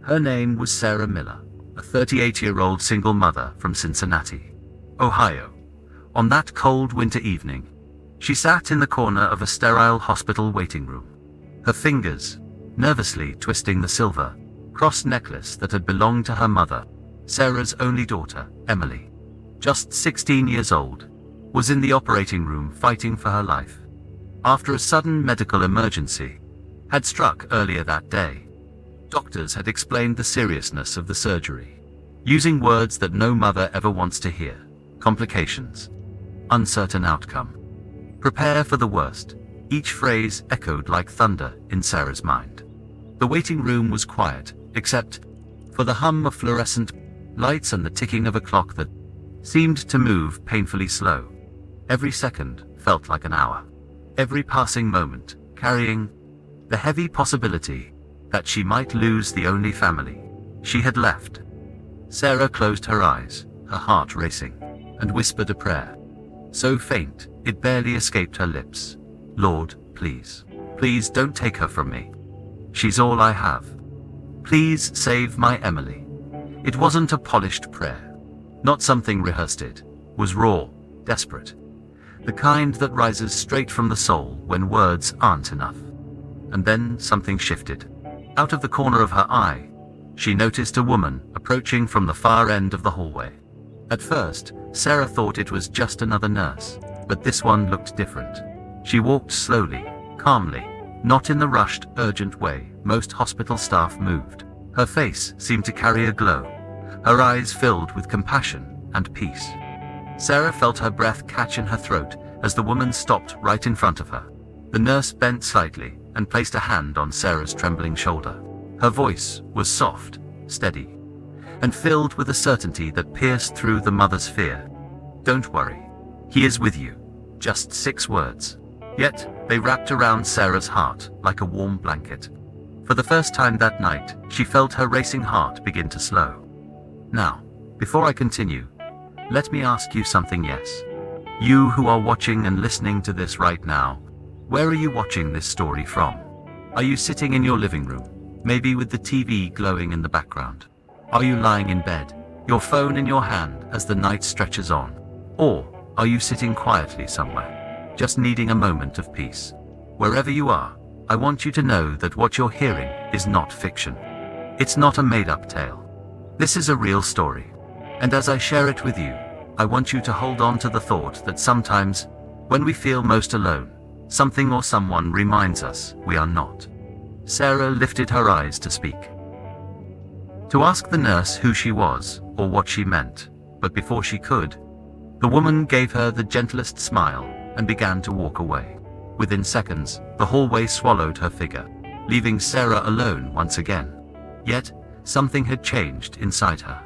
Her name was Sarah Miller, a 38-year-old single mother from Cincinnati, Ohio. On that cold winter evening, she sat in the corner of a sterile hospital waiting room, her fingers nervously twisting the silver cross necklace that had belonged to her mother. Sarah's only daughter, Emily, just 16 years old, was in the operating room fighting for her life after a sudden medical emergency had struck earlier that day. Doctors had explained the seriousness of the surgery, using words that no mother ever wants to hear: complications, uncertain outcome, prepare for the worst. Each phrase echoed like thunder in Sarah's mind. The waiting room was quiet, except for the hum of fluorescent lights and the ticking of a clock that seemed to move painfully slow. Every second felt like an hour, every passing moment carrying the heavy possibility that she might lose the only family she had left. Sarah closed her eyes, her heart racing, and whispered a prayer, so faint it barely escaped her lips. Lord, please, please don't take her from me. She's all I have. Please save my Emily. It wasn't a polished prayer, not something rehearsed. It was raw, desperate, the kind that rises straight from the soul when words aren't enough. And then something shifted. Out of the corner of her eye, she noticed a woman approaching from the far end of the hallway. At first, Sarah thought it was just another nurse, but this one looked different. She walked slowly, calmly, not in the rushed, urgent way most hospital staff moved. Her face seemed to carry a glow, her eyes filled with compassion and peace. Sarah felt her breath catch in her throat as the woman stopped right in front of her. The nurse bent slightly and placed a hand on Sarah's trembling shoulder. Her voice was soft, steady, and filled with a certainty that pierced through the mother's fear. Don't worry. He is with you. Just 6 words. Yet, they wrapped around Sarah's heart like a warm blanket. For the first time that night, she felt her racing heart begin to slow. Now, before I continue, let me ask you something. Yes. You who are watching and listening to this right now, where are you watching this story from? Are you sitting in your living room, maybe with the TV glowing in the background? Are you lying in bed, your phone in your hand as the night stretches on? Or are you sitting quietly somewhere, just needing a moment of peace? Wherever you are, I want you to know that what you're hearing is not fiction. It's not a made-up tale. This is a real story. And as I share it with you, I want you to hold on to the thought that sometimes, when we feel most alone, something or someone reminds us we are not. Sarah lifted her eyes to speak, to ask the nurse who she was or what she meant, but before she could, the woman gave her the gentlest smile and began to walk away. Within seconds, the hallway swallowed her figure, leaving Sarah alone once again. Yet, something had changed inside her.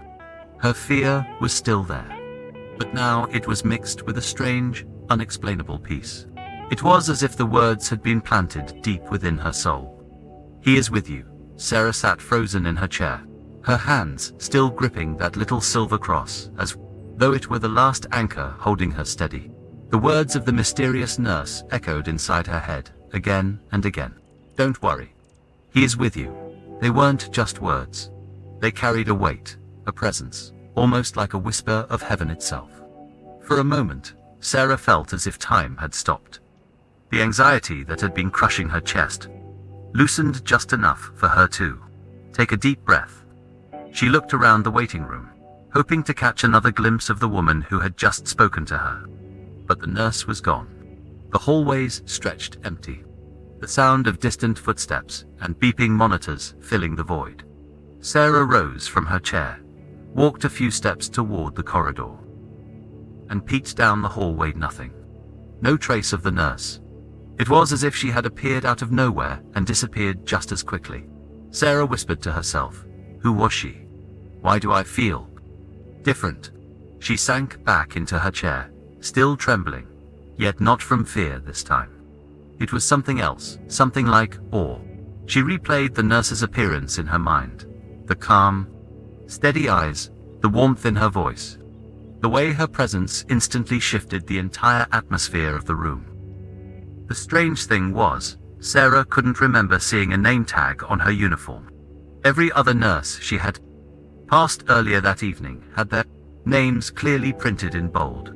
Her fear was still there, but now it was mixed with a strange, unexplainable peace. It was as if the words had been planted deep within her soul. He is with you. Sarah sat frozen in her chair, her hands still gripping that little silver cross, as though it were the last anchor holding her steady. The words of the mysterious nurse echoed inside her head, again and again. Don't worry. He is with you. They weren't just words. They carried a weight, a presence, almost like a whisper of heaven itself. For a moment, Sarah felt as if time had stopped. The anxiety that had been crushing her chest loosened just enough for her to take a deep breath. She looked around the waiting room, hoping to catch another glimpse of the woman who had just spoken to her. But the nurse was gone. The hallways stretched empty, the sound of distant footsteps and beeping monitors filling the void. Sarah rose from her chair, walked a few steps toward the corridor, and peeked down the hallway. Nothing. No trace of the nurse. It was as if she had appeared out of nowhere and disappeared just as quickly. Sarah whispered to herself, who was she? Why do I feel different? She sank back into her chair, still trembling, yet not from fear this time. It was something else, something like awe. She replayed the nurse's appearance in her mind. The calm, steady eyes, the warmth in her voice. The way her presence instantly shifted the entire atmosphere of the room. The strange thing was, Sarah couldn't remember seeing a name tag on her uniform. Every other nurse she had passed earlier that evening had their names clearly printed in bold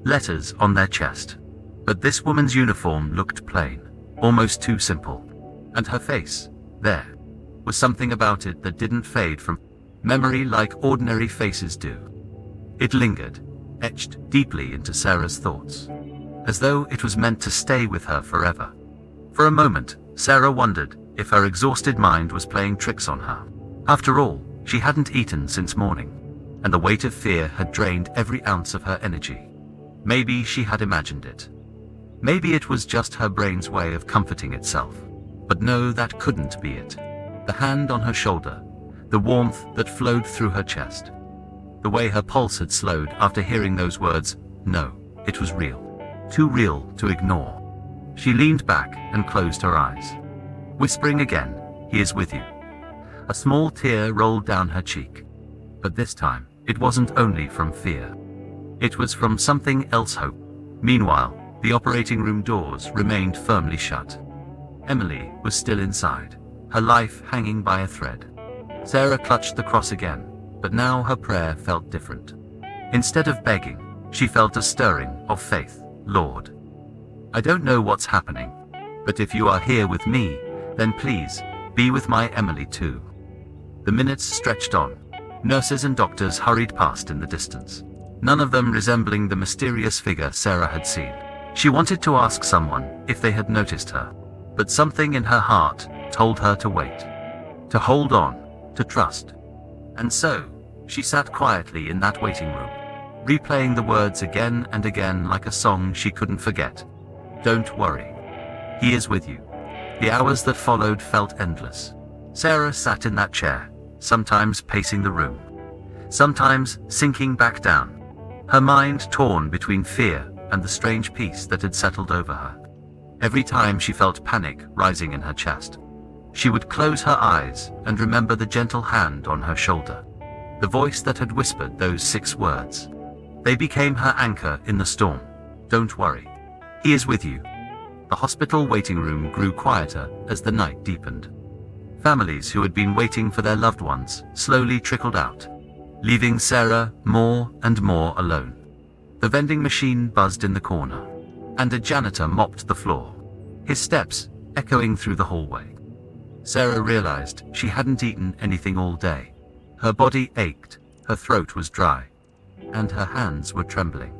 letters on their chest. But this woman's uniform looked plain, almost too simple. And her face, there was something about it that didn't fade from memory like ordinary faces do. It lingered, etched deeply into Sarah's thoughts, as though it was meant to stay with her forever. For a moment, Sarah wondered if her exhausted mind was playing tricks on her. After all, she hadn't eaten since morning, and the weight of fear had drained every ounce of her energy. Maybe she had imagined it. Maybe it was just her brain's way of comforting itself. But no, that couldn't be it. The hand on her shoulder, the warmth that flowed through her chest, the way her pulse had slowed after hearing those words, no, it was real. Too real to ignore. She leaned back and closed her eyes, whispering again, "He is with you." A small tear rolled down her cheek. But this time, it wasn't only from fear. It was from something else, hope. Meanwhile, the operating room doors remained firmly shut. Emily was still inside, her life hanging by a thread. Sarah clutched the cross again, but now her prayer felt different. Instead of begging, she felt a stirring of faith. "Lord, I don't know what's happening, but if you are here with me, then please, be with my Emily too." The minutes stretched on. Nurses and doctors hurried past in the distance, none of them resembling the mysterious figure Sarah had seen. She wanted to ask someone if they had noticed her, but something in her heart told her to wait, to hold on, to trust. And so, she sat quietly in that waiting room, replaying the words again and again like a song she couldn't forget. "Don't worry. He is with you." The hours that followed felt endless. Sarah sat in that chair, sometimes pacing the room, sometimes sinking back down, her mind torn between fear and the strange peace that had settled over her. Every time she felt panic rising in her chest, she would close her eyes and remember the gentle hand on her shoulder, the voice that had whispered those 6 words. They became her anchor in the storm. "Don't worry. He is with you." The hospital waiting room grew quieter as the night deepened. Families who had been waiting for their loved ones slowly trickled out, leaving Sarah more and more alone. The vending machine buzzed in the corner, and a janitor mopped the floor, his steps echoing through the hallway. Sarah realized she hadn't eaten anything all day. Her body ached, her throat was dry, and her hands were trembling.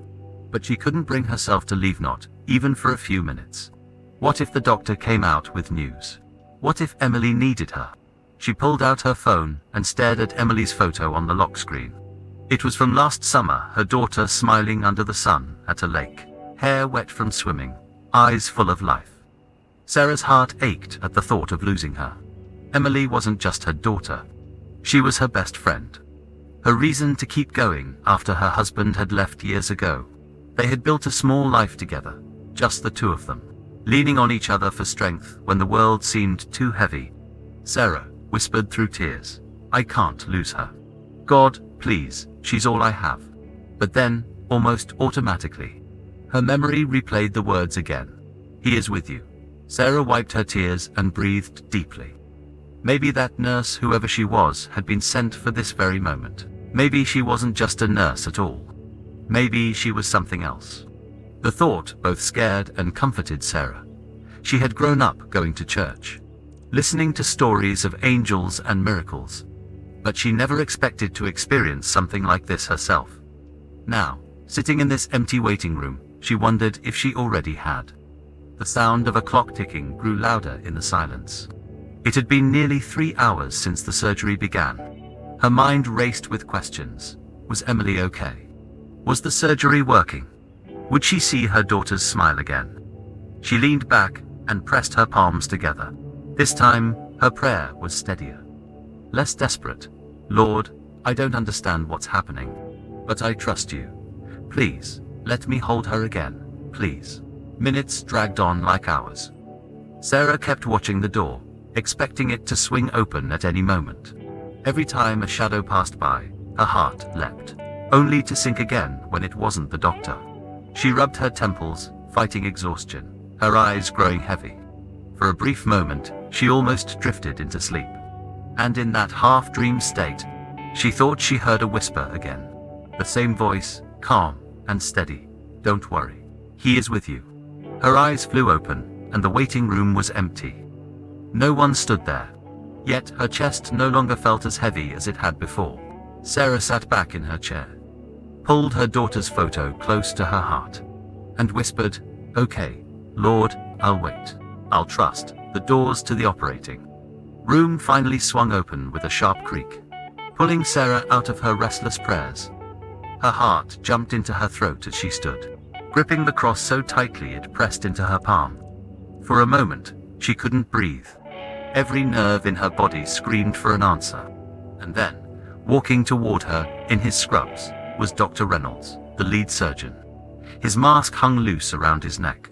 But she couldn't bring herself to leave, not even for a few minutes. What if the doctor came out with news? What if Emily needed her? She pulled out her phone and stared at Emily's photo on the lock screen. It was from last summer, her daughter smiling under the sun at a lake, hair wet from swimming, eyes full of life. Sarah's heart ached at the thought of losing her. Emily wasn't just her daughter. She was her best friend. Her reason to keep going after her husband had left years ago. They had built a small life together, just the two of them, leaning on each other for strength when the world seemed too heavy. Sarah whispered through tears, "I can't lose her. God, please, she's all I have." But then, almost automatically, her memory replayed the words again. "He is with you." Sarah wiped her tears and breathed deeply. Maybe that nurse, whoever she was, had been sent for this very moment. Maybe she wasn't just a nurse at all. Maybe she was something else. The thought both scared and comforted Sarah. She had grown up going to church, listening to stories of angels and miracles, but she never expected to experience something like this herself. Now, sitting in this empty waiting room, she wondered if she already had. The sound of a clock ticking grew louder in the silence. It had been nearly 3 hours since the surgery began. Her mind raced with questions. Was Emily okay? Was the surgery working? Would she see her daughter's smile again? She leaned back and pressed her palms together. This time, her prayer was steadier, less desperate. "Lord, I don't understand what's happening, but I trust you. Please, let me hold her again, please." Minutes dragged on like hours. Sarah kept watching the door, expecting it to swing open at any moment. Every time a shadow passed by, her heart leapt, only to sink again when it wasn't the doctor. She rubbed her temples, fighting exhaustion, her eyes growing heavy. For a brief moment, she almost drifted into sleep. And in that half-dream state, she thought she heard a whisper again. The same voice, calm and steady. "Don't worry. He is with you." Her eyes flew open, and the waiting room was empty. No one stood there. Yet her chest no longer felt as heavy as it had before. Sarah sat back in her chair, pulled her daughter's photo close to her heart, and whispered, "Okay, Lord, I'll wait. I'll trust." The doors to the operating room finally swung open with a sharp creak, pulling Sarah out of her restless prayers. Her heart jumped into her throat as she stood, gripping the cross so tightly it pressed into her palm. For a moment, she couldn't breathe. Every nerve in her body screamed for an answer. And then, walking toward her, in his scrubs, was Dr. Reynolds, the lead surgeon. His mask hung loose around his neck,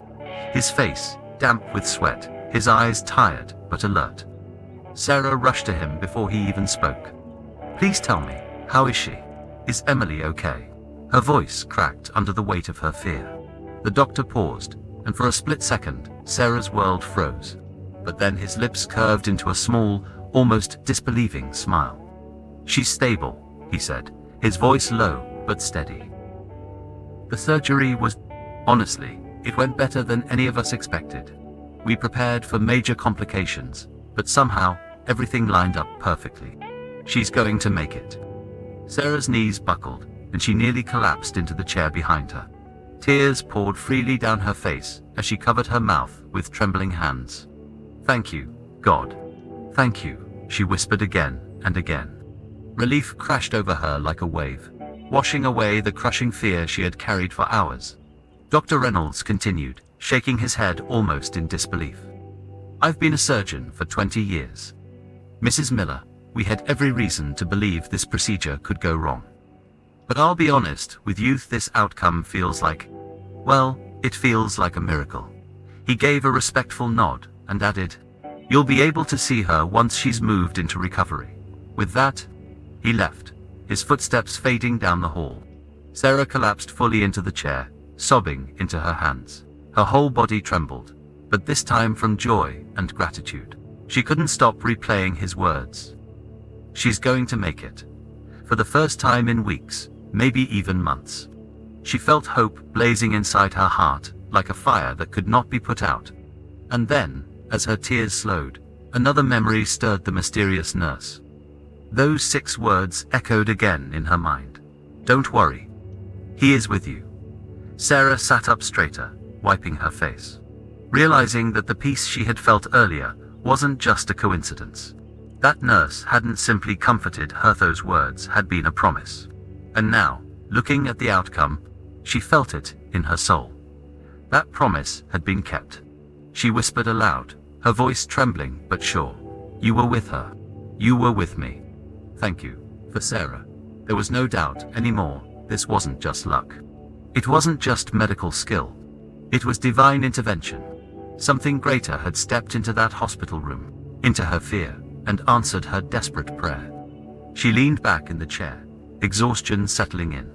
his face damp with sweat, his eyes tired but alert. Sarah rushed to him before he even spoke. "Please tell me, how is she? Is Emily okay?" Her voice cracked under the weight of her fear. The doctor paused, and for a split second, Sarah's world froze. But then his lips curved into a small, almost disbelieving smile. "She's stable," he said, his voice low but steady. "The surgery was... honestly, it went better than any of us expected. We prepared for major complications, but somehow, everything lined up perfectly. She's going to make it." Sarah's knees buckled, and she nearly collapsed into the chair behind her. Tears poured freely down her face as she covered her mouth with trembling hands. "Thank you, God. Thank you," she whispered again and again. Relief crashed over her like a wave, washing away the crushing fear she had carried for hours. Dr. Reynolds continued, shaking his head almost in disbelief. "I've been a surgeon for 20 years. Mrs. Miller, we had every reason to believe this procedure could go wrong. But I'll be honest with you, this outcome feels like, well, it feels like a miracle." He gave a respectful nod and added, "You'll be able to see her once she's moved into recovery." With that, he left, his footsteps fading down the hall. Sarah collapsed fully into the chair, sobbing into her hands. Her whole body trembled, but this time from joy and gratitude. She couldn't stop replaying his words. She's going to make it. For the first time in weeks, maybe even months. She felt hope blazing inside her heart, like a fire that could not be put out. And then, as her tears slowed, another memory stirred the mysterious nurse. Those 6 words echoed again in her mind. "Don't worry. He is with you." Sarah sat up straighter, wiping her face, realizing that the peace she had felt earlier wasn't just a coincidence. That nurse hadn't simply comforted her, those words had been a promise. And now, looking at the outcome, she felt it in her soul. That promise had been kept. She whispered aloud, her voice trembling but sure. "You were with her. You were with me." Thank you. For Sarah, there was no doubt anymore, this wasn't just luck. It wasn't just medical skill. It was divine intervention. Something greater had stepped into that hospital room, into her fear, and answered her desperate prayer. She leaned back in the chair, exhaustion settling in.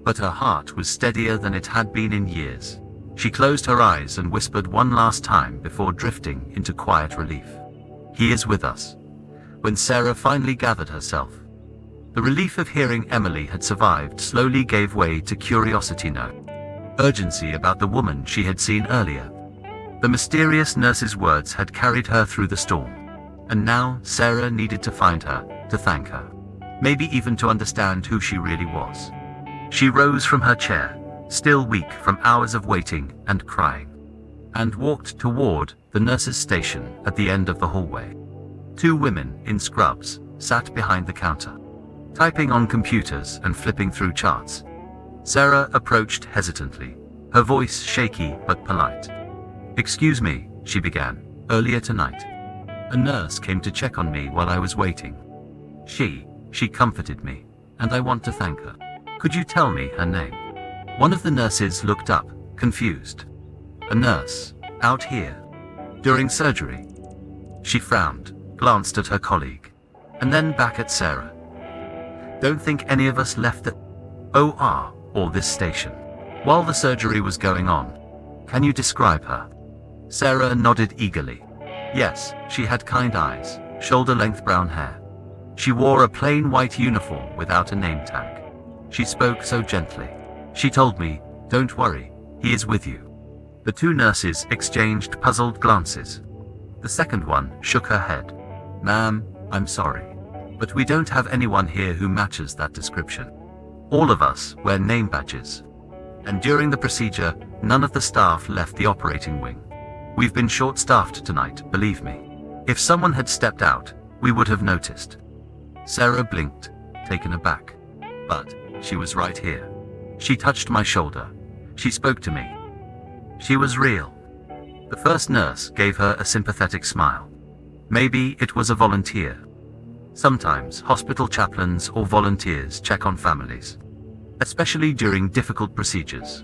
But her heart was steadier than it had been in years. She closed her eyes and whispered one last time before drifting into quiet relief. "He is with us." When Sarah finally gathered herself, the relief of hearing Emily had survived slowly gave way to curiosity, no urgency about the woman she had seen earlier. The mysterious nurse's words had carried her through the storm. And now Sarah needed to find her, to thank her. Maybe even to understand who she really was. She rose from her chair, still weak from hours of waiting and crying, and walked toward the nurse's station at the end of the hallway. 2 women in scrubs sat behind the counter, typing on computers and flipping through charts. Sarah approached hesitantly, her voice shaky but polite. "Excuse me," she began, "earlier tonight, a nurse came to check on me while I was waiting. She comforted me, and I want to thank her. Could you tell me her name?" One of the nurses looked up, confused. "A nurse, out here, during surgery?" She frowned, glanced at her colleague, and then back at Sarah. "Don't think any of us left the OR or this station while the surgery was going on. Can you describe her?" Sarah nodded eagerly. Yes, she had kind eyes, shoulder-length brown hair, She wore a plain white uniform without a name tag. She spoke so gently. She told me, "Don't worry, he is with you." The two nurses exchanged puzzled glances. The second one shook her head. "Ma'am, I'm sorry, but we don't have anyone here who matches that description. All of us wear name badges. And during the procedure, none of the staff left the operating wing. We've been short-staffed tonight, believe me. If someone had stepped out, we would have noticed." Sarah blinked, taken aback. But she was right here. She touched my shoulder. She spoke to me. She was real. The first nurse gave her a sympathetic smile. Maybe it was a volunteer. Sometimes hospital chaplains or volunteers check on families, especially during difficult procedures.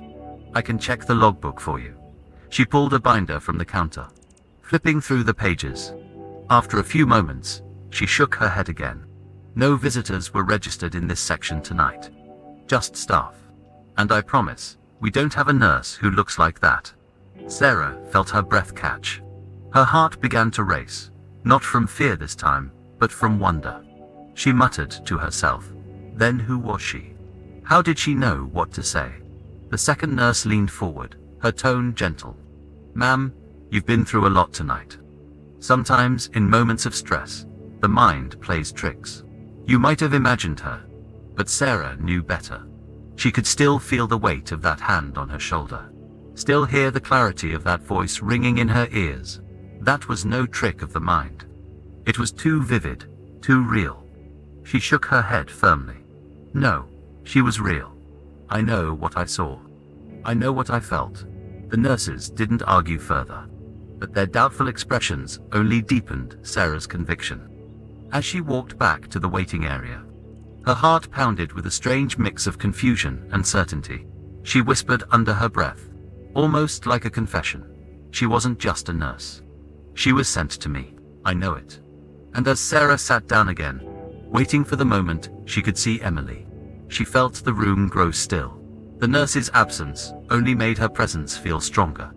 "I can check the logbook for you." She pulled a binder from the counter, flipping through the pages. After a few moments, she shook her head again. "No visitors were registered in this section tonight. Just staff. And I promise, we don't have a nurse who looks like that." Sarah felt her breath catch. Her heart began to race, not from fear this time, but from wonder. She muttered to herself, "Then who was she? How did she know what to say?" The second nurse leaned forward, her tone gentle. "Ma'am, you've been through a lot tonight. Sometimes, in moments of stress, the mind plays tricks. You might have imagined her, but Sarah knew better. She could still feel the weight of that hand on her shoulder, still hear the clarity of that voice ringing in her ears. That was no trick of the mind. It was too vivid, too real. She shook her head firmly. "No, she was real. I know what I saw. I know what I felt." The nurses didn't argue further, but their doubtful expressions only deepened Sarah's conviction. As she walked back to the waiting area, her heart pounded with a strange mix of confusion and certainty. She whispered under her breath, almost like a confession, "She wasn't just a nurse. She was sent to me. I know it." And as Sarah sat down again, waiting for the moment she could see Emily, she felt the room grow still. The nurse's absence only made her presence feel stronger.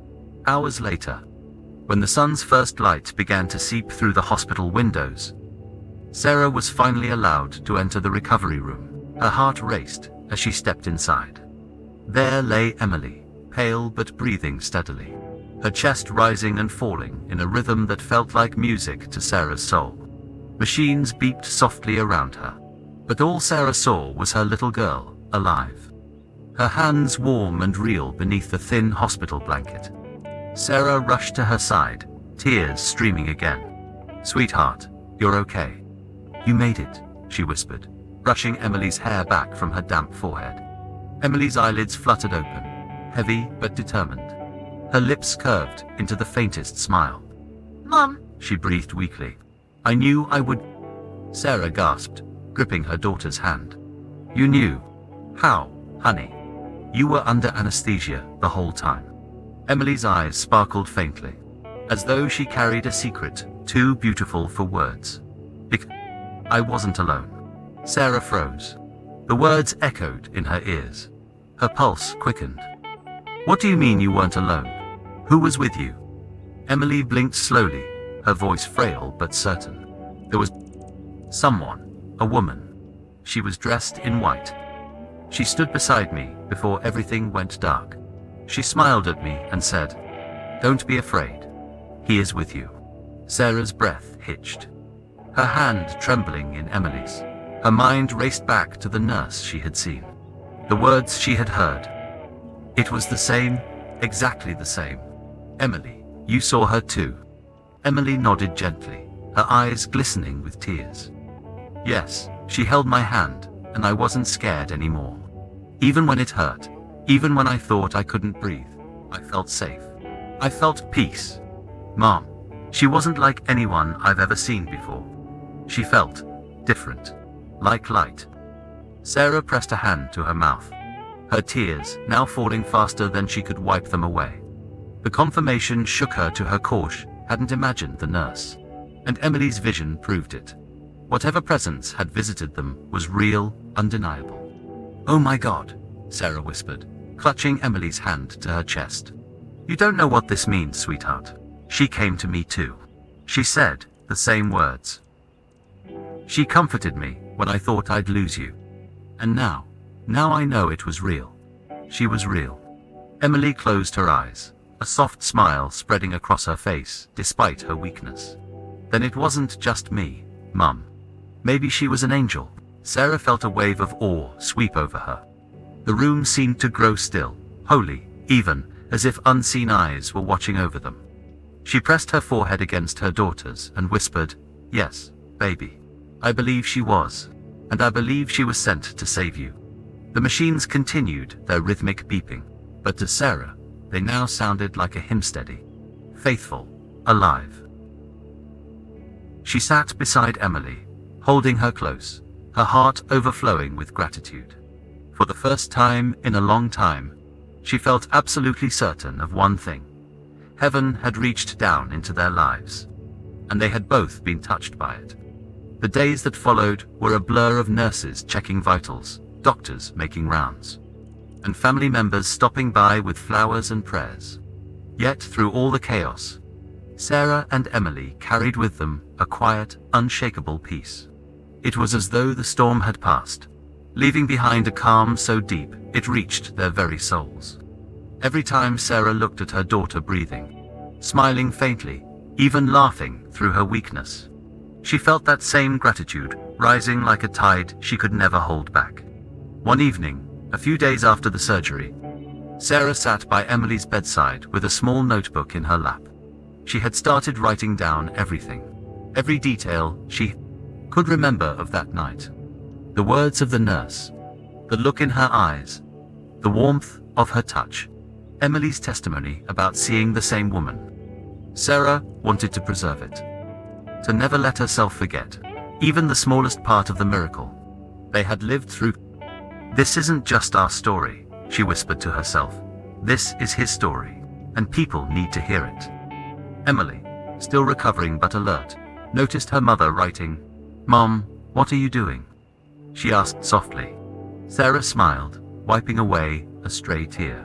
Hours later, when the sun's first light began to seep through the hospital windows, Sarah was finally allowed to enter the recovery room. Her heart raced as she stepped inside. There lay Emily, pale but breathing steadily, her chest rising and falling in a rhythm that felt like music to Sarah's soul. Machines beeped softly around her, but all Sarah saw was her little girl, alive. Her hands warm and real beneath the thin hospital blanket. Sarah rushed to her side, tears streaming again. "Sweetheart, you're okay. You made it," she whispered, brushing Emily's hair back from her damp forehead. Emily's eyelids fluttered open, heavy but determined. Her lips curved into the faintest smile. "Mom," she breathed weakly. "I knew I would." Sarah gasped, gripping her daughter's hand. "You knew? How, honey? You were under anesthesia the whole time." Emily's eyes sparkled faintly, as though she carried a secret too beautiful for words. "I wasn't alone." Sarah froze. The words echoed in her ears. Her pulse quickened. "What do you mean you weren't alone? Who was with you?" Emily blinked slowly, her voice frail but certain. "There was someone, a woman. She was dressed in white. She stood beside me before everything went dark. She smiled at me and said, 'Don't be afraid. He is with you.'" Sarah's breath hitched, her hand trembling in Emily's. Her mind raced back to the nurse she had seen, the words she had heard. It was the same, exactly the same. "Emily, you saw her too?" Emily nodded gently, her eyes glistening with tears. "Yes," she held my hand, and I wasn't scared anymore. Even when it hurt, even when I thought I couldn't breathe, I felt safe. I felt peace. Mom, she wasn't like anyone I've ever seen before. She felt different, like light. Sarah pressed a hand to her mouth, her tears now falling faster than she could wipe them away. The confirmation shook her to her core. She hadn't imagined the nurse, and Emily's vision proved it. Whatever presence had visited them was real, undeniable. "Oh my God," Sarah whispered, clutching Emily's hand to her chest. "You don't know what this means, sweetheart. She came to me too." She said the same words. She comforted me when I thought I'd lose you. And now I know it was real. She was real. Emily closed her eyes, a soft smile spreading across her face despite her weakness. Then it wasn't just me, Mum. Maybe she was an angel. Sarah felt a wave of awe sweep over her. The room seemed to grow still, holy, even, as if unseen eyes were watching over them. She pressed her forehead against her daughter's and whispered, "Yes, baby. I believe she was. And I believe she was sent to save you." The machines continued their rhythmic beeping, but to Sarah, they now sounded like a hymn steady, faithful, alive. She sat beside Emily, holding her close, her heart overflowing with gratitude. For the first time in a long time, she felt absolutely certain of one thing. Heaven had reached down into their lives, and they had both been touched by it. The days that followed were a blur of nurses checking vitals, doctors making rounds, and family members stopping by with flowers and prayers. Yet through all the chaos, Sarah and Emily carried with them a quiet, unshakable peace. It was as though the storm had passed, leaving behind a calm so deep it reached their very souls. Every time Sarah looked at her daughter breathing, smiling faintly, even laughing through her weakness, she felt that same gratitude rising like a tide she could never hold back. One evening, a few days after the surgery, Sarah sat by Emily's bedside with a small notebook in her lap. She had started writing down everything, every detail she could remember of that night. The words of the nurse, the look in her eyes, the warmth of her touch, Emily's testimony about seeing the same woman. Sarah wanted to preserve it, to never let herself forget, even the smallest part of the miracle they had lived through. "This isn't just our story," she whispered to herself. "This is his story, and people need to hear it." Emily, still recovering but alert, noticed her mother writing. "Mom, what are you doing?" she asked softly. Sarah smiled, wiping away a stray tear.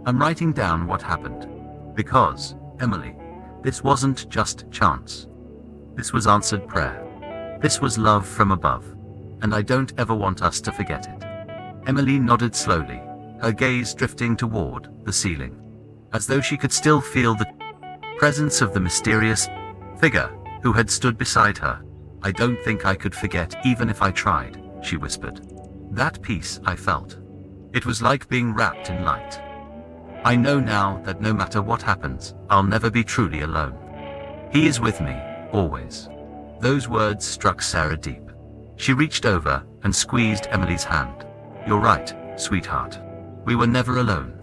"I'm writing down what happened. Because, Emily, this wasn't just chance. This was answered prayer. This was love from above. And I don't ever want us to forget it." Emily nodded slowly, her gaze drifting toward the ceiling, as though she could still feel the presence of the mysterious figure who had stood beside her. "I don't think I could forget even if I tried," she whispered. "That peace I felt. It was like being wrapped in light. I know now that no matter what happens, I'll never be truly alone. He is with me, always." Those words struck Sarah deep. She reached over and squeezed Emily's hand. "You're right, sweetheart. We were never alone.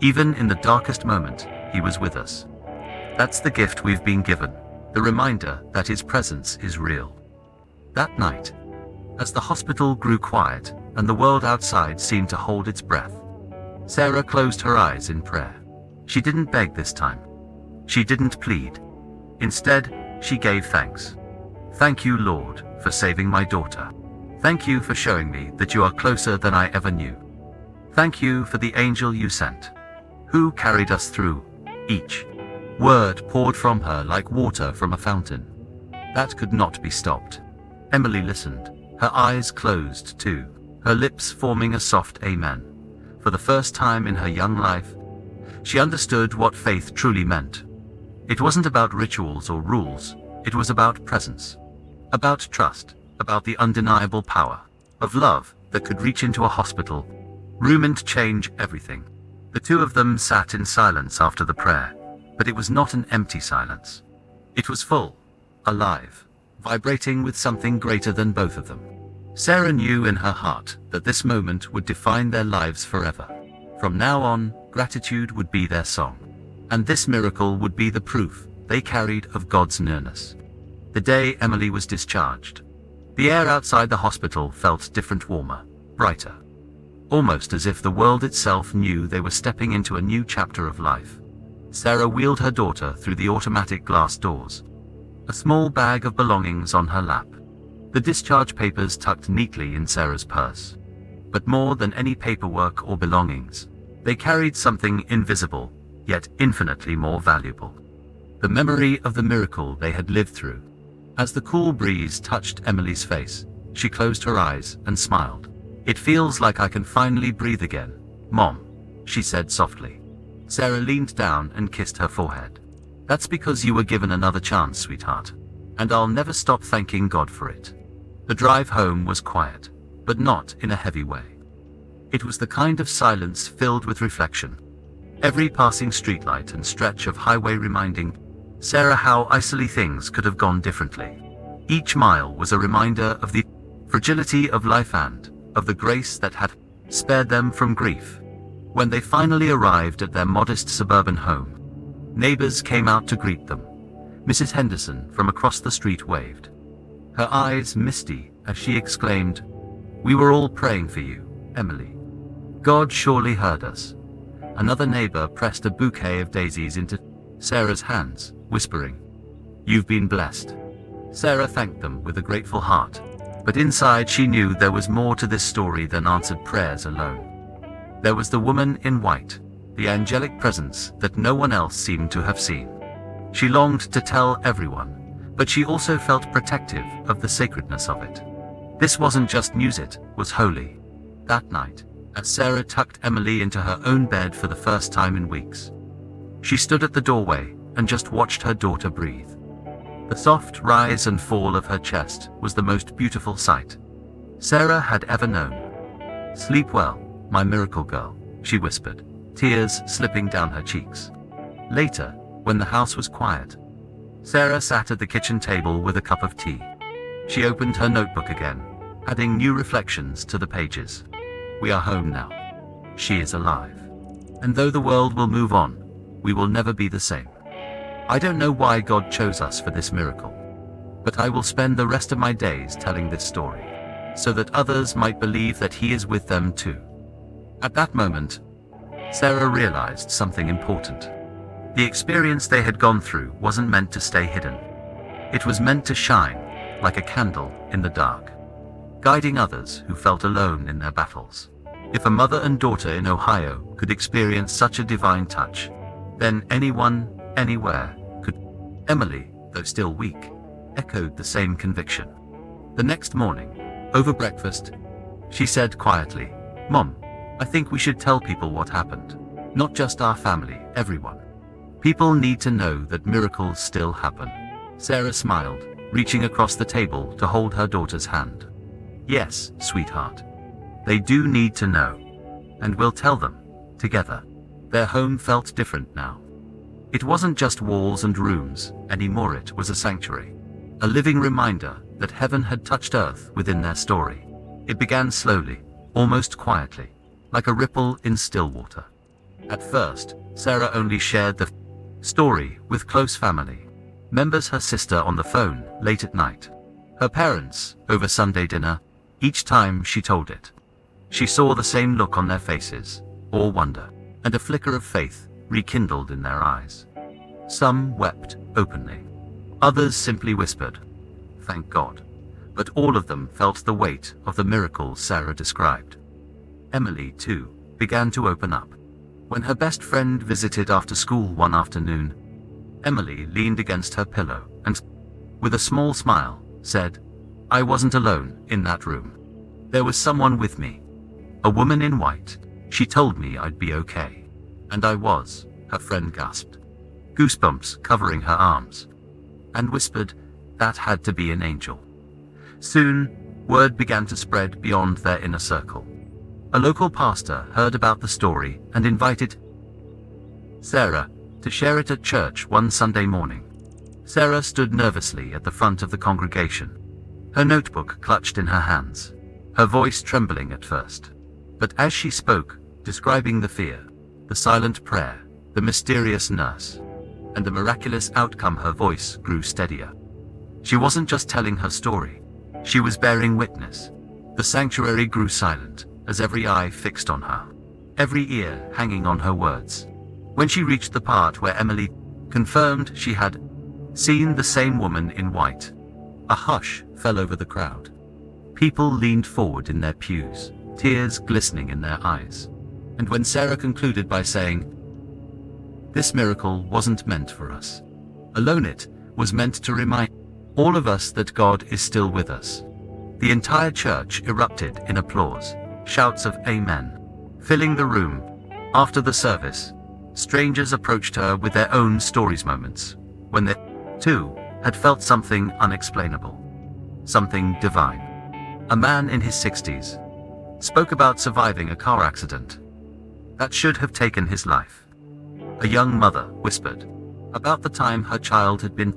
Even in the darkest moment, he was with us. That's the gift we've been given, the reminder that his presence is real." That night, as the hospital grew quiet and the world outside seemed to hold its breath, Sarah closed her eyes in prayer. She didn't beg this time. She didn't plead. Instead, she gave thanks. "Thank you, Lord, for saving my daughter. Thank you for showing me that you are closer than I ever knew. Thank you for the angel you sent, who carried us through." Each word poured from her like water from a fountain that could not be stopped. Emily listened, her eyes closed too, her lips forming a soft amen. For the first time in her young life, she understood what faith truly meant. It wasn't about rituals or rules, it was about presence, about trust, about the undeniable power of love that could reach into a hospital room and change everything. The two of them sat in silence after the prayer, but it was not an empty silence. It was full, alive, vibrating with something greater than both of them. Sarah knew in her heart that this moment would define their lives forever. From now on, gratitude would be their song, and this miracle would be the proof they carried of God's nearness. The day Emily was discharged, the air outside the hospital felt different, warmer, brighter, almost as if the world itself knew they were stepping into a new chapter of life. Sarah wheeled her daughter through the automatic glass doors, a small bag of belongings on her lap, the discharge papers tucked neatly in Sarah's purse. But more than any paperwork or belongings, they carried something invisible, yet infinitely more valuable. The memory of the miracle they had lived through, As the cool breeze touched Emily's face, she closed her eyes and smiled. "It feels like I can finally breathe again, Mom," she said softly. Sarah leaned down and kissed her forehead. "That's because you were given another chance, sweetheart. And I'll never stop thanking God for it." The drive home was quiet, but not in a heavy way. It was the kind of silence filled with reflection. Every passing streetlight and stretch of highway reminding Sarah how easily things could have gone differently. Each mile was a reminder of the fragility of life and of the grace that had spared them from grief. When they finally arrived at their modest suburban home, neighbors came out to greet them. Mrs. Henderson from across the street waved, her eyes misty as she exclaimed, "We were all praying for you, Emily. God surely heard us." Another neighbor pressed a bouquet of daisies into Sarah's hands, whispering, "You've been blessed." Sarah thanked them with a grateful heart, but inside she knew there was more to this story than answered prayers alone. There was the woman in white, the angelic presence that no one else seemed to have seen. She longed to tell everyone, but she also felt protective of the sacredness of it. This wasn't just news, it was holy. That night, as Sarah tucked Emily into her own bed for the first time in weeks, she stood at the doorway and just watched her daughter breathe. The soft rise and fall of her chest was the most beautiful sight Sarah had ever known. "Sleep well, my miracle girl," she whispered, tears slipping down her cheeks. Later, when the house was quiet, Sarah sat at the kitchen table with a cup of tea. She opened her notebook again, adding new reflections to the pages. "We are home now. She is alive. And though the world will move on, we will never be the same. I don't know why God chose us for this miracle, but I will spend the rest of my days telling this story, so that others might believe that He is with them too." At that moment, Sarah realized something important. The experience they had gone through wasn't meant to stay hidden. It was meant to shine, like a candle in the dark, guiding others who felt alone in their battles. If a mother and daughter in Ohio could experience such a divine touch, then anyone, anywhere, could. Emily, though still weak, echoed the same conviction. The next morning, over breakfast, she said quietly, "Mom, I think we should tell people what happened. Not just our family, everyone. People need to know that miracles still happen." Sarah smiled, reaching across the table to hold her daughter's hand. "Yes, sweetheart. They do need to know. And we'll tell them, together." Their home felt different now. It wasn't just walls and rooms anymore, it was a sanctuary. A living reminder that heaven had touched earth within their story. It began slowly, almost quietly, like a ripple in still water. At first, Sarah only shared the story with close family members, her sister on the phone late at night, her parents over Sunday dinner. Each time she told it, she saw the same look on their faces, awe, wonder, and a flicker of faith rekindled in their eyes. Some wept openly. Others simply whispered, "Thank God." But all of them felt the weight of the miracles Sarah described. Emily, too, began to open up. When her best friend visited after school one afternoon, Emily leaned against her pillow and, with a small smile, said, "I wasn't alone in that room. There was someone with me. A woman in white. She told me I'd be okay." "And I was," her friend gasped, goosebumps covering her arms, and whispered, "That had to be an angel." Soon, word began to spread beyond their inner circle. A local pastor heard about the story and invited Sarah to share it at church one Sunday morning. Sarah stood nervously at the front of the congregation, her notebook clutched in her hands, her voice trembling at first. But as she spoke, describing the fear, the silent prayer, the mysterious nurse, and the miraculous outcome, her voice grew steadier. She wasn't just telling her story, she was bearing witness. The sanctuary grew silent, as every eye fixed on her, every ear hanging on her words. When she reached the part where Emily confirmed she had seen the same woman in white, a hush fell over the crowd. People leaned forward in their pews, tears glistening in their eyes. And when Sarah concluded by saying, "This miracle wasn't meant for us alone, it was meant to remind all of us that God is still with us." The entire church erupted in applause, shouts of "Amen" filling the room. After the service, strangers approached her with their own stories, moments when they, too, had felt something unexplainable, something divine. A man in his 60s spoke about surviving a car accident that should have taken his life. A young mother whispered about the time her child had been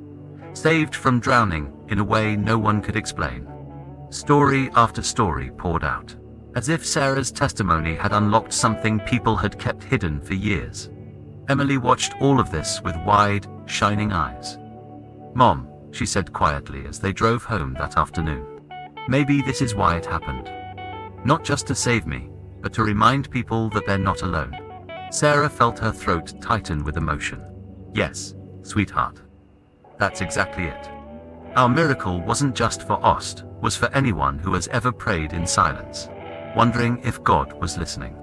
saved from drowning in a way no one could explain. Story after story poured out, as if Sarah's testimony had unlocked something people had kept hidden for years. Emily watched all of this with wide, shining eyes. "Mom," she said quietly as they drove home that afternoon, "maybe this is why it happened. Not just to save me, but to remind people that they're not alone." Sarah felt her throat tighten with emotion. "Yes, sweetheart. That's exactly it. Our miracle wasn't just for Ost, was for anyone who has ever prayed in silence, wondering if God was listening.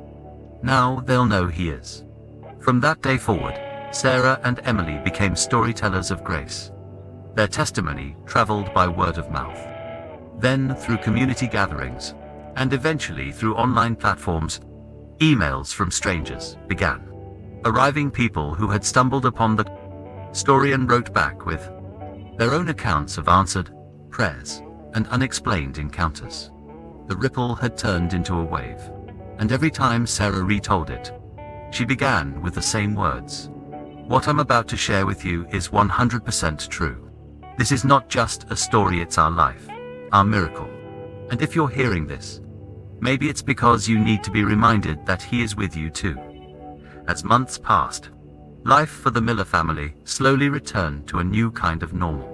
Now they'll know He is." From that day forward, Sarah and Emily became storytellers of grace. Their testimony traveled by word of mouth, then through community gatherings, and eventually through online platforms. Emails from strangers began arriving, people who had stumbled upon the story and wrote back with their own accounts of answered prayers and unexplained encounters. The ripple had turned into a wave, and every time Sarah retold it, she began with the same words: "What I'm about to share with you is 100% true. This is not just a story, it's our life, our miracle. And if you're hearing this, maybe it's because you need to be reminded that He is with you too." As months passed, life for the Miller family slowly returned to a new kind of normal.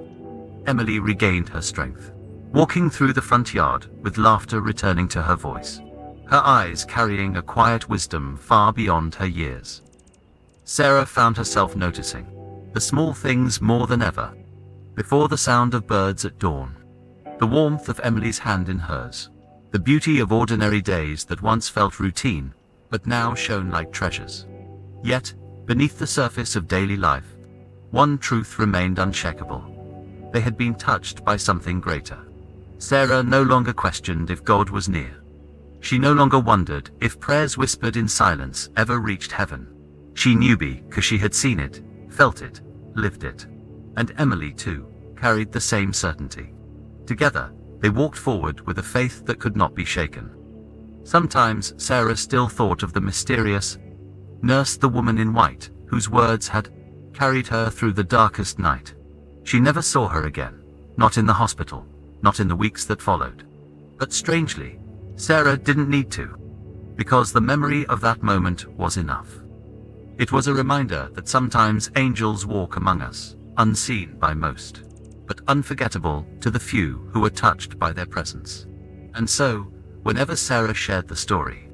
Emily regained her strength, walking through the front yard with laughter returning to her voice, her eyes carrying a quiet wisdom far beyond her years. Sarah found herself noticing the small things more than ever. Before the sound of birds at dawn, the warmth of Emily's hand in hers, the beauty of ordinary days that once felt routine, but now shone like treasures. Yet, beneath the surface of daily life, one truth remained unshakable. They had been touched by something greater. Sarah no longer questioned if God was near. She no longer wondered if prayers whispered in silence ever reached heaven. She knew because she had seen it, felt it, lived it. And Emily, too, carried the same certainty. Together, they walked forward with a faith that could not be shaken. Sometimes Sarah still thought of the mysterious nurse, the woman in white, whose words had carried her through the darkest night. She never saw her again, not in the hospital, not in the weeks that followed. But strangely, Sarah didn't need to, because the memory of that moment was enough. It was a reminder that sometimes angels walk among us, unseen by most, but unforgettable to the few who were touched by their presence. And so, whenever Sarah shared the story,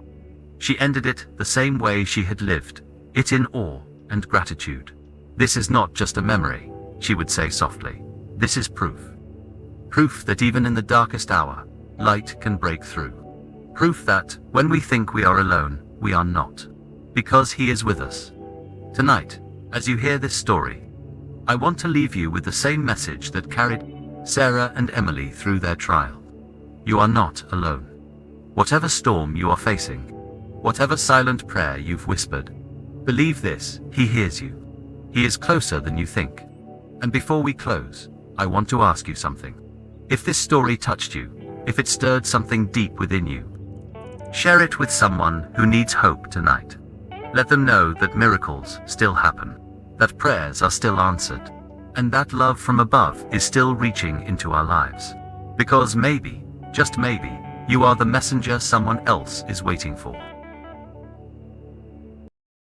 she ended it the same way she had lived it, in awe and gratitude. "This is not just a memory," she would say softly. "This is proof. Proof that even in the darkest hour, light can break through. Proof that, when we think we are alone, we are not. Because He is with us." Tonight, as you hear this story, I want to leave you with the same message that carried Sarah and Emily through their trial. You are not alone. Whatever storm you are facing, whatever silent prayer you've whispered, believe this: He hears you. He is closer than you think. And before we close, I want to ask you something. If this story touched you, if it stirred something deep within you, share it with someone who needs hope tonight. Let them know that miracles still happen, that prayers are still answered, and that love from above is still reaching into our lives. Because maybe, just maybe, you are the messenger someone else is waiting for.